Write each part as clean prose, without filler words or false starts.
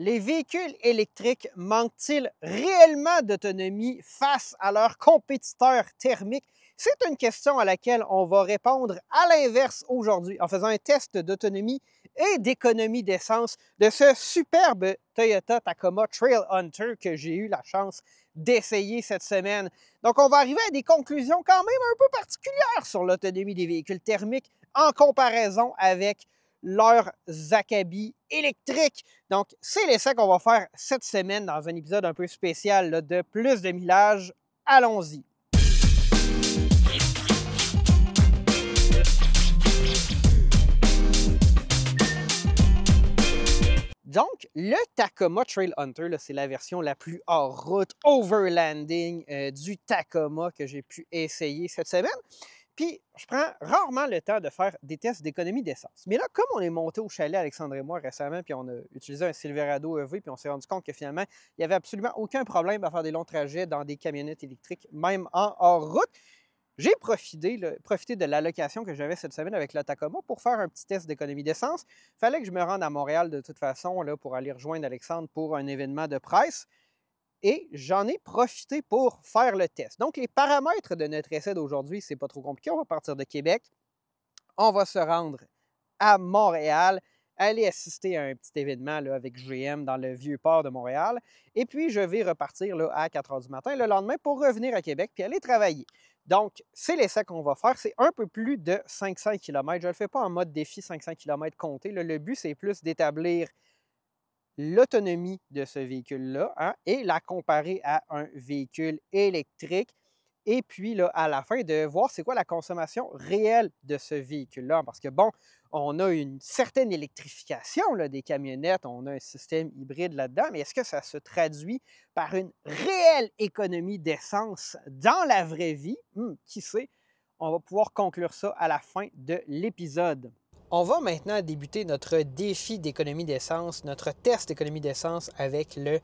Les véhicules électriques manquent-ils réellement d'autonomie face à leurs compétiteurs thermiques? C'est une question à laquelle on va répondre à l'inverse aujourd'hui en faisant un test d'autonomie et d'économie d'essence de ce superbe Toyota Tacoma Trail Hunter que j'ai eu la chance d'essayer cette semaine. Donc, on va arriver à des conclusions quand même un peu particulières sur l'autonomie des véhicules thermiques en comparaison avec leurs acabits électriques. Donc, c'est l'essai qu'on va faire cette semaine dans un épisode un peu spécial là, de plus de millage. Allons-y. Donc, le Tacoma Trail Hunter, c'est la version la plus hors route, overlanding du Tacoma que j'ai pu essayer cette semaine. Puis, je prends rarement le temps de faire des tests d'économie d'essence. Mais là, comme on est monté au chalet, Alexandre et moi, récemment, puis on a utilisé un Silverado EV, puis on s'est rendu compte que finalement, il n'y avait absolument aucun problème à faire des longs trajets dans des camionnettes électriques, même en hors route. J'ai profité de l'allocation que j'avais cette semaine avec le Tacoma pour faire un petit test d'économie d'essence. Il fallait que je me rende à Montréal de toute façon là, pour aller rejoindre Alexandre pour un événement de presse. Et j'en ai profité pour faire le test. Donc, les paramètres de notre essai d'aujourd'hui, c'est pas trop compliqué. On va partir de Québec. On va se rendre à Montréal, aller assister à un petit événement là, avec GM dans le vieux port de Montréal. Et puis, je vais repartir là, à 4 h du matin le lendemain pour revenir à Québec puis aller travailler. Donc, c'est l'essai qu'on va faire. C'est un peu plus de 500 km. Je ne le fais pas en mode défi 500 km compté. Là, le but, c'est plus d'établir l'autonomie de ce véhicule-là et la comparer à un véhicule électrique. Et puis, là, à la fin, de voir c'est quoi la consommation réelle de ce véhicule-là. Parce que, bon, on a une certaine électrification là, des camionnettes, on a un système hybride là-dedans, mais est-ce que ça se traduit par une réelle économie d'essence dans la vraie vie? Qui sait? On va pouvoir conclure ça à la fin de l'épisode. On va maintenant débuter notre défi d'économie d'essence, notre test d'économie d'essence avec le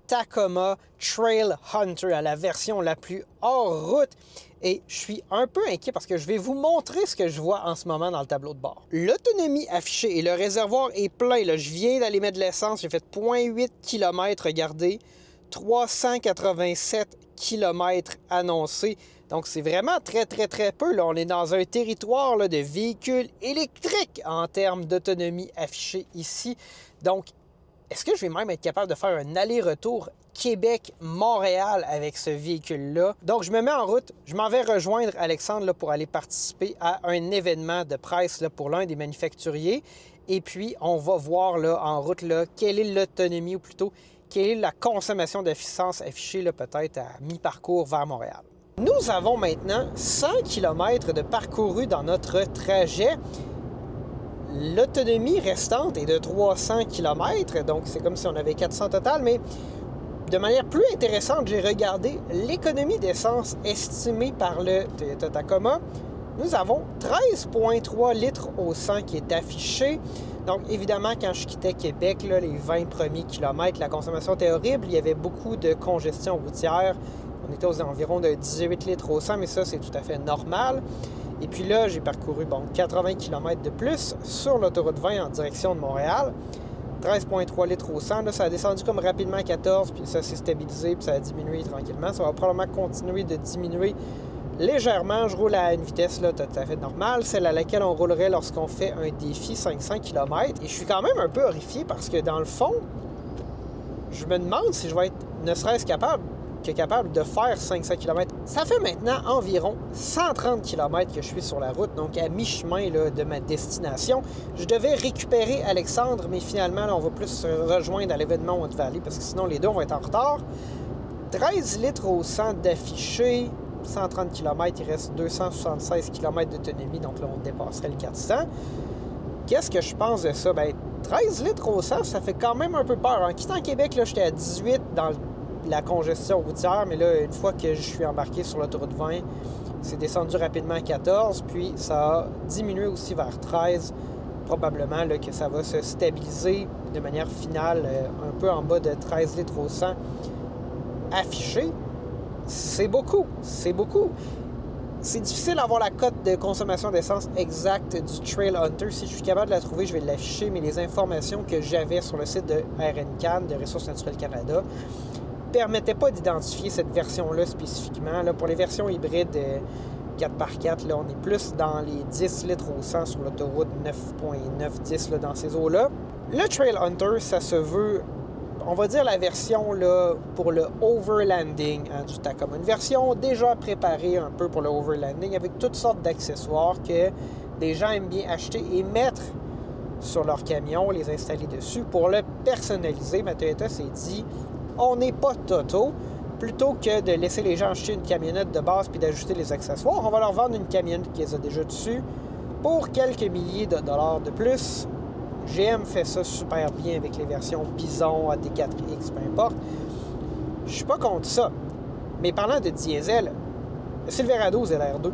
Tacoma Trail Hunter à la version la plus hors route. Et je suis un peu inquiet parce que je vais vous montrer ce que je vois en ce moment dans le tableau de bord. L'autonomie affichée et le réservoir est plein. Là. Je viens d'aller mettre de l'essence, j'ai fait 0,8 km, regardez, 387 km annoncés. Donc, c'est vraiment très, très, très peu. Là. On est dans un territoire là, de véhicules électriques en termes d'autonomie affichée ici. Donc, est-ce que je vais même être capable de faire un aller-retour Québec-Montréal avec ce véhicule-là? Donc, je me mets en route. Je m'en vais rejoindre Alexandre là, pour aller participer à un événement de presse là, pour l'un des manufacturiers. Et puis, on va voir là, en route là, quelle est l'autonomie, ou plutôt, quelle est la consommation d'efficience affichée là, peut-être à mi-parcours vers Montréal. Nous avons maintenant 100 km de parcouru dans notre trajet. L'autonomie restante est de 300 km, donc c'est comme si on avait 400 total, mais de manière plus intéressante, j'ai regardé l'économie d'essence estimée par le Toyota Tacoma. Nous avons 13,3 litres au 100 qui est affiché. Donc, évidemment, quand je quittais Québec, là, les 20 premiers kilomètres, la consommation était horrible. Il y avait beaucoup de congestion routière. On était aux environs de 18 litres au 100, mais ça, c'est tout à fait normal. Et puis là, j'ai parcouru 80 km de plus sur l'autoroute 20 en direction de Montréal. 13,3 litres au 100. Là, ça a descendu comme rapidement à 14, puis ça s'est stabilisé, puis ça a diminué tranquillement. Ça va probablement continuer de diminuer légèrement. Je roule à une vitesse là, tout à fait normale, celle à laquelle on roulerait lorsqu'on fait un défi 500 km. Et je suis quand même un peu horrifié parce que dans le fond, je me demande si je vais être ne serait-ce capable de faire 500 km. Ça fait maintenant environ 130 km que je suis sur la route, donc à mi-chemin là, de ma destination. Je devais récupérer Alexandre, mais finalement, là, on va plus se rejoindre à l'événement Haute Valley parce que sinon, les deux vont être en retard. 13 litres au 100 d'affiché, 130 km, il reste 276 km d'autonomie, donc là, on dépasserait le 400. Qu'est-ce que je pense de ça? 13 litres au 100, ça fait quand même un peu peur. En quittant Québec, là, j'étais à 18 dans la congestion routière, mais là, une fois que je suis embarqué sur l'autoroute 20, c'est descendu rapidement à 14, puis ça a diminué aussi vers 13, probablement là, que ça va se stabiliser de manière finale un peu en bas de 13 litres au 100 affiché. C'est beaucoup, c'est beaucoup. c'est difficile d'avoir la cote de consommation d'essence exacte du Trail Hunter. Si je suis capable de la trouver, je vais l'afficher, mais les informations que j'avais sur le site de RNCAN, de Ressources naturelles Canada, ne permettaient pas d'identifier cette version-là spécifiquement. Là, pour les versions hybrides 4x4, là, on est plus dans les 10 litres au 100 sur l'autoroute, 9.9-10 dans ces eaux-là. Le Trail Hunter, ça se veut, on va dire la version là, pour le overlanding du Tacoma. Une version déjà préparée un peu pour le overlanding avec toutes sortes d'accessoires que des gens aiment bien acheter et mettre sur leur camion, les installer dessus pour le personnaliser. Mais Toyota s'est dit, on n'est pas Toto. Plutôt que de laisser les gens acheter une camionnette de base puis d'ajouter les accessoires, on va leur vendre une camionnette qui les a déjà dessus pour quelques milliers de dollars de plus. GM fait ça super bien avec les versions Bison, AT4X, peu importe. Je suis pas contre ça. Mais parlant de diesel, le Silverado ZR2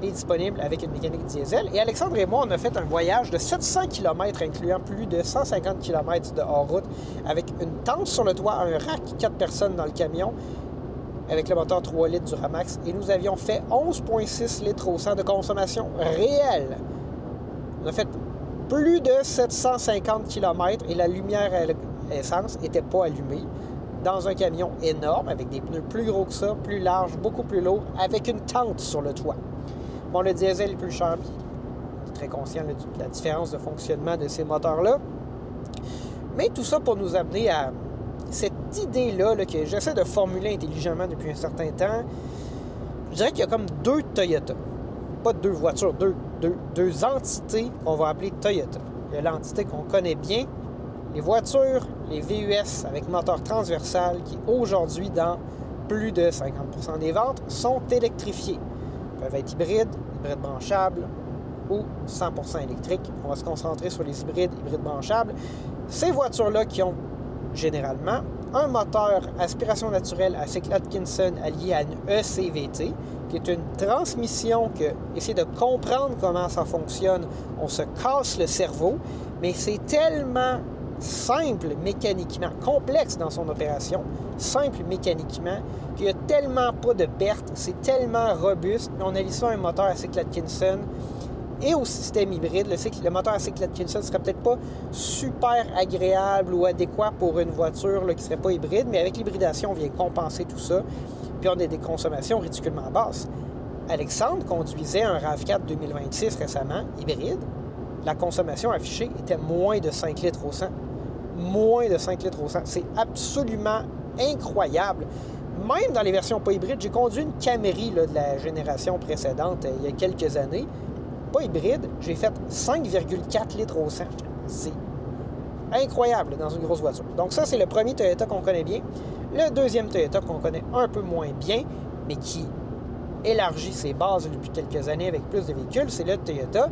est disponible avec une mécanique diesel. Et Alexandre et moi, on a fait un voyage de 700 km, incluant plus de 150 km de hors-route, avec une tente sur le toit, un rack, 4 personnes dans le camion, avec le moteur 3 litres du Ramax. Et nous avions fait 11,6 litres au 100 de consommation réelle. On a fait plus de 750 km et la lumière à essence n'était pas allumée. Dans un camion énorme, avec des pneus plus gros que ça, plus larges, beaucoup plus lourds, avec une tente sur le toit. Bon, le diesel est plus cher, puis on est très conscient de la différence de fonctionnement de ces moteurs-là. Mais tout ça pour nous amener à cette idée-là que j'essaie de formuler intelligemment depuis un certain temps. Je dirais qu'il y a comme deux Toyota. Pas deux voitures, deux entités qu'on va appeler Toyota. Il y a l'entité qu'on connaît bien, les voitures, les VUS avec moteur transversal qui aujourd'hui, dans plus de 50% des ventes, sont électrifiées. Peuvent être hybrides branchables ou 100% électriques. On va se concentrer sur les hybrides branchables. Ces voitures-là qui ont généralement un moteur aspiration naturelle à cycle Atkinson allié à une ECVT, qui est une transmission que, essayer de comprendre comment ça fonctionne, on se casse le cerveau, mais c'est tellement simple mécaniquement, complexe dans son opération, simple mécaniquement, qu'il n'y a tellement pas de pertes, c'est tellement robuste. On allie ça à un moteur à cycle Atkinson et au système hybride. Le moteur à cycle Atkinson ne serait peut-être pas super agréable ou adéquat pour une voiture là, qui ne serait pas hybride, mais avec l'hybridation, on vient compenser tout ça. Puis on a des consommations ridiculement basses. Alexandre conduisait un RAV4 2026 récemment, hybride. La consommation affichée était moins de 5 litres au 100. Moins de 5 litres au 100. C'est absolument incroyable. Même dans les versions pas hybrides, j'ai conduit une Camry là, de la génération précédente il y a quelques années. Pas hybride, j'ai fait 5,4 litres au 100. C'est incroyable dans une grosse voiture. Donc ça, c'est le premier Toyota qu'on connaît bien. Le deuxième Toyota qu'on connaît un peu moins bien, mais qui élargit ses bases depuis quelques années avec plus de véhicules, c'est le Toyota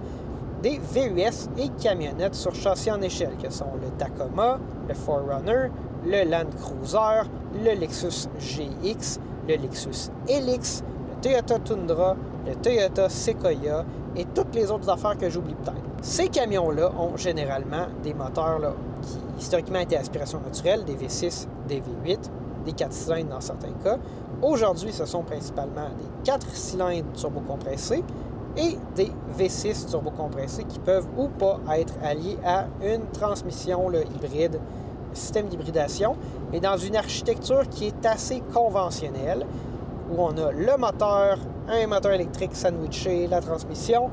des VUS et camionnettes sur châssis en échelle, que sont le Tacoma, le 4Runner, le Land Cruiser, le Lexus GX, le Lexus LX, le Toyota Tundra, le Toyota Sequoia et toutes les autres affaires que j'oublie peut-être. Ces camions-là ont généralement des moteurs là, qui historiquement étaient aspiration naturelle, des V6, des V8, des 4 cylindres dans certains cas. Aujourd'hui, ce sont principalement des 4 cylindres turbocompressés et des V6 turbocompressés qui peuvent ou pas être alliés à une transmission là, hybride, système d'hybridation, mais dans une architecture qui est assez conventionnelle, où on a le moteur, un moteur électrique sandwiché, la transmission,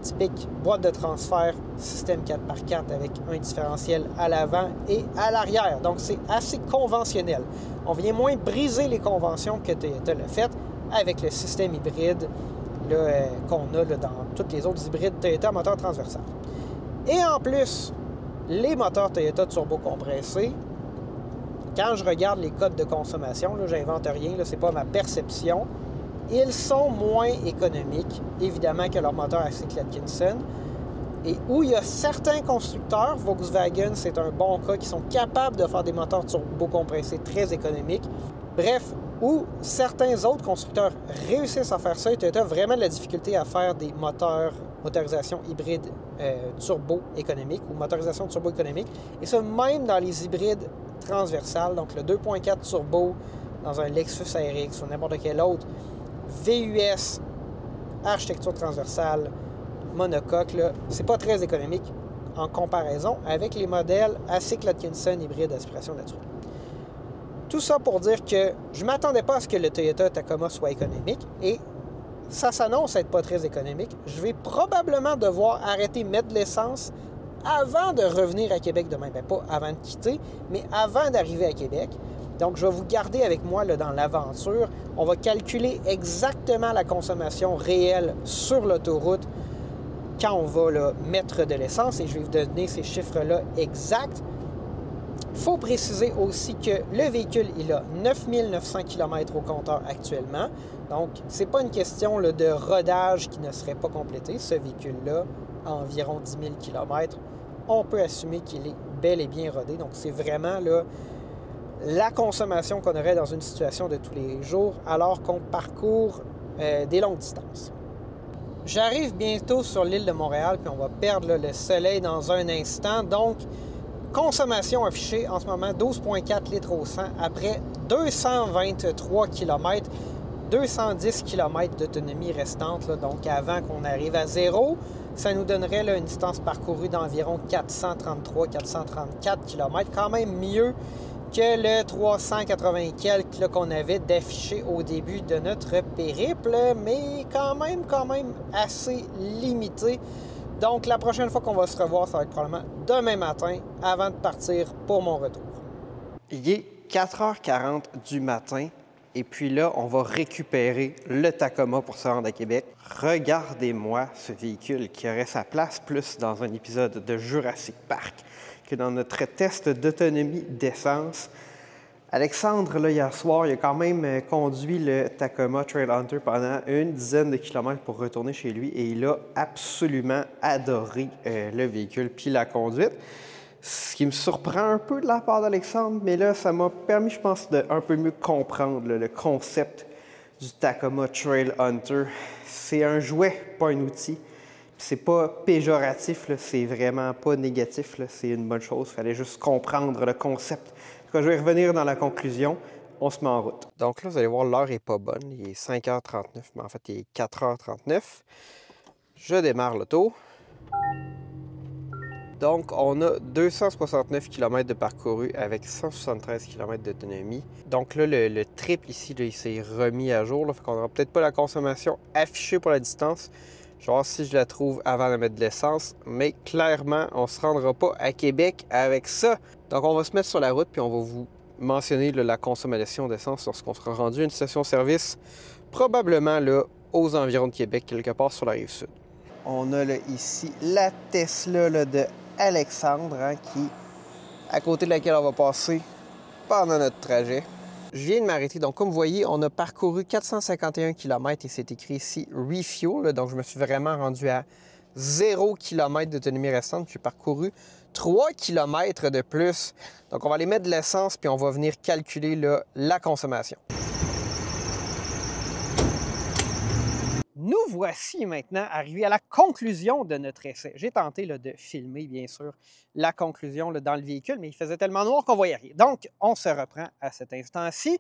typique boîte de transfert, système 4x4 avec un différentiel à l'avant et à l'arrière. Donc, c'est assez conventionnel. On vient moins briser les conventions que Toyota l'a fait avec le système hybride qu'on a là, dans tous les autres hybrides Toyota à moteur transversal. Et en plus, les moteurs Toyota turbocompressés, quand je regarde les codes de consommation, là, j'invente rien, là, c'est pas ma perception, ils sont moins économiques, évidemment, que leur moteur à cycle Atkinson. Et où il y a certains constructeurs, Volkswagen, c'est un bon cas, qui sont capables de faire des moteurs turbocompressés très économiques. Bref, où certains autres constructeurs réussissent à faire ça, et Toyota a vraiment de la difficulté à faire des motorisations hybrides turbo-économiques ou motorisation turbo-économique. Et ça, même dans les hybrides transversales, donc le 2.4 turbo dans un Lexus RX ou n'importe quel autre VUS architecture transversale, monocoque, c'est pas très économique en comparaison avec les modèles ASIC Atkinson hybride aspiration naturelle. Tout ça pour dire que je ne m'attendais pas à ce que le Toyota Tacoma soit économique et ça s'annonce être pas très économique. Je vais probablement devoir arrêter de mettre de l'essence avant de revenir à Québec demain. Bien, pas avant de quitter, mais avant d'arriver à Québec. Donc, je vais vous garder avec moi là, dans l'aventure. On va calculer exactement la consommation réelle sur l'autoroute quand on va là, mettre de l'essence et je vais vous donner ces chiffres-là exacts. Il faut préciser aussi que le véhicule, il a 9900 km au compteur actuellement. Donc, ce n'est pas une question là, de rodage qui ne serait pas complété. Ce véhicule-là, à environ 10 000 km, on peut assumer qu'il est bel et bien rodé. Donc, c'est vraiment là, la consommation qu'on aurait dans une situation de tous les jours alors qu'on parcourt des longues distances. J'arrive bientôt sur l'île de Montréal, puis on va perdre là, le soleil dans un instant. Donc, consommation affichée en ce moment, 12,4 litres au 100 après 223 km, 210 km d'autonomie restante. Là, donc, avant qu'on arrive à zéro, ça nous donnerait là, une distance parcourue d'environ 433-434 km. Quand même mieux que le 380 quelques qu'on avait d'affiché au début de notre périple, mais quand même assez limité. Donc, la prochaine fois qu'on va se revoir, ça va être probablement demain matin avant de partir pour mon retour. Il est 4h40 du matin et puis là, on va récupérer le Tacoma pour se rendre à Québec. Regardez-moi ce véhicule qui aurait sa place plus dans un épisode de Jurassic Park que dans notre test d'autonomie d'essence. Alexandre, là, hier soir, il a quand même conduit le Tacoma Trail Hunter pendant une dizaine de kilomètres pour retourner chez lui et il a absolument adoré le véhicule puis la conduite. Ce qui me surprend un peu de la part d'Alexandre, mais là, ça m'a permis, je pense, de un peu mieux comprendre là, le concept du Tacoma Trail Hunter. C'est un jouet, pas un outil. C'est pas péjoratif, c'est vraiment pas négatif, c'est une bonne chose. Il fallait juste comprendre le concept. Quand je vais revenir dans la conclusion, on se met en route. Donc là, vous allez voir, l'heure n'est pas bonne. Il est 5h39, mais en fait, il est 4h39. Je démarre l'auto. Donc, on a 269 km de parcouru avec 173 km d'autonomie. Donc là, le triple ici, là, il s'est remis à jour. Fait qu'on n'aura peut-être pas la consommation affichée pour la distance. Je vais voir si je la trouve avant de mettre de l'essence. Mais clairement, on ne se rendra pas à Québec avec ça. Donc, on va se mettre sur la route puis on va vous mentionner là, la consommation d'essence lorsqu'on sera rendu à une station-service, probablement là, aux environs de Québec, quelque part sur la rive sud. On a là, ici la Tesla là, de Alexandre, à côté de laquelle on va passer pendant notre trajet. Je viens de m'arrêter. Donc, comme vous voyez, on a parcouru 451 km et c'est écrit ici Refuel. Donc, je me suis vraiment rendu à 0 km d'autonomie restante. J'ai parcouru 3 km de plus. Donc, on va aller mettre de l'essence puis on va venir calculer là, la consommation. Nous voici maintenant arrivés à la conclusion de notre essai. J'ai tenté là, de filmer, bien sûr, la conclusion là, dans le véhicule, mais il faisait tellement noir qu'on ne voyait rien. Donc, on se reprend à cet instant-ci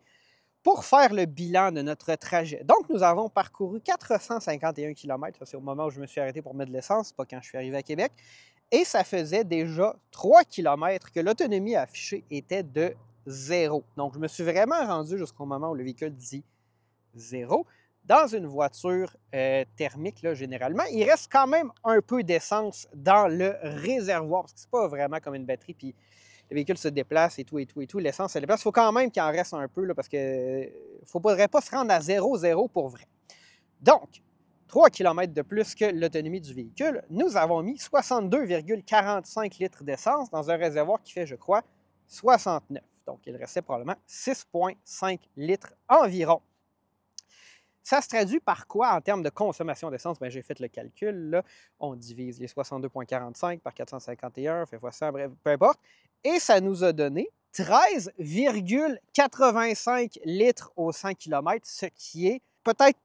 pour faire le bilan de notre trajet. Donc, nous avons parcouru 451 km. Ça, c'est au moment où je me suis arrêté pour mettre de l'essence, pas quand je suis arrivé à Québec. Et ça faisait déjà 3 km que l'autonomie affichée était de 0. Donc, je me suis vraiment rendu jusqu'au moment où le véhicule dit 0. Dans une voiture thermique, là, généralement, il reste quand même un peu d'essence dans le réservoir, parce que c'est pas vraiment comme une batterie, puis le véhicule se déplace et tout. L'essence se déplace. Il faut quand même qu'il en reste un peu, là, parce qu'il ne faudrait pas se rendre à 0,0 pour vrai. Donc, 3 km de plus que l'autonomie du véhicule, nous avons mis 62,45 litres d'essence dans un réservoir qui fait, je crois, 69. Donc, il restait probablement 6,5 litres environ. Ça se traduit par quoi en termes de consommation d'essence? Bien, j'ai fait le calcul. Là. On divise les 62,45 par 451, fait fois 100, bref, peu importe. Et ça nous a donné 13,85 litres au 100 km, ce qui est peut-être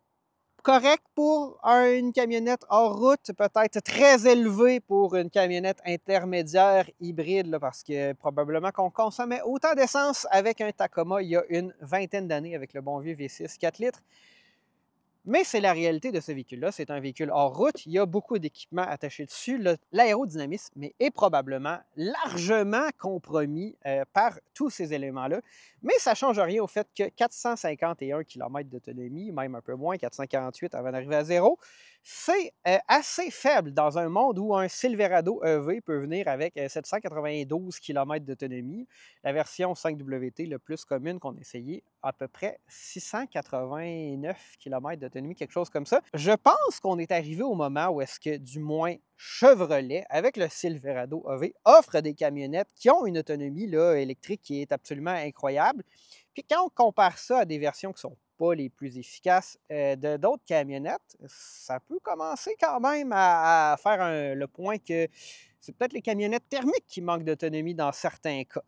correct pour une camionnette hors route, peut-être très élevé pour une camionnette intermédiaire hybride, là, parce que probablement qu'on consommait autant d'essence avec un Tacoma il y a une vingtaine d'années avec le bon vieux V6 4 litres. Mais c'est la réalité de ce véhicule-là. C'est un véhicule hors route. Il y a beaucoup d'équipements attachés dessus. L'aérodynamisme est probablement largement compromis par tous ces éléments-là. Mais ça ne change rien au fait que 451 km d'autonomie, même un peu moins, 448 avant d'arriver à zéro, c'est assez faible dans un monde où un Silverado EV peut venir avec 792 km d'autonomie. La version 5WT le plus commune qu'on a essayé, à peu près 689 km d'autonomie, quelque chose comme ça. Je pense qu'on est arrivé au moment où est-ce que, du moins, Chevrolet, avec le Silverado EV, offre des camionnettes qui ont une autonomie là, électrique qui est absolument incroyable. Puis quand on compare ça à des versions qui ne sont pas les plus efficaces de d'autres camionnettes, ça peut commencer quand même à faire le point que c'est peut-être les camionnettes thermiques qui manquent d'autonomie dans certains cas.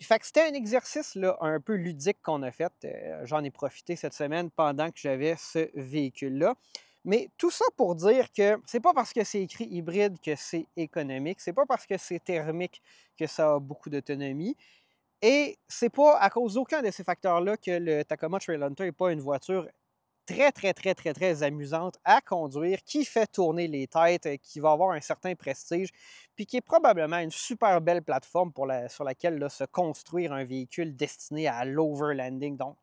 Fait que c'était un exercice là, un peu ludique qu'on a fait. J'en ai profité cette semaine pendant que j'avais ce véhicule-là. Mais tout ça pour dire que c'est pas parce que c'est écrit hybride que c'est économique, c'est pas parce que c'est thermique que ça a beaucoup d'autonomie. Et c'est pas à cause d'aucun de ces facteurs-là que le Tacoma Trail Hunter n'est pas une voiture très amusante à conduire, qui fait tourner les têtes, qui va avoir un certain prestige, puis qui est probablement une super belle plateforme sur laquelle là, se construire un véhicule destiné à l'overlanding. Donc,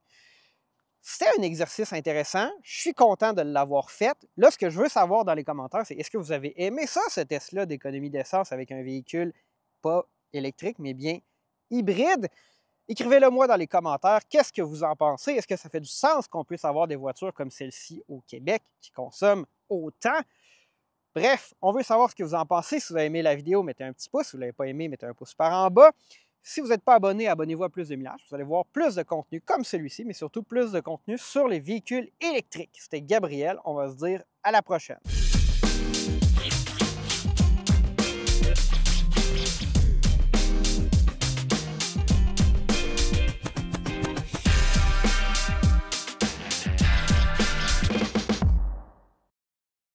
c'était un exercice intéressant. Je suis content de l'avoir fait. Là, ce que je veux savoir dans les commentaires, c'est est-ce que vous avez aimé ça, ce test-là d'économie d'essence avec un véhicule pas électrique, mais bien hybride? Écrivez-le moi dans les commentaires. Qu'est-ce que vous en pensez? Est-ce que ça fait du sens qu'on puisse avoir des voitures comme celle-ci au Québec qui consomment autant? Bref, on veut savoir ce que vous en pensez. Si vous avez aimé la vidéo, mettez un petit pouce. Si vous ne l'avez pas aimé, mettez un pouce par en bas. Si vous n'êtes pas abonné, abonnez-vous à Plus de Millage. Vous allez voir plus de contenu comme celui-ci, mais surtout plus de contenu sur les véhicules électriques. C'était Gabriel. On va se dire à la prochaine.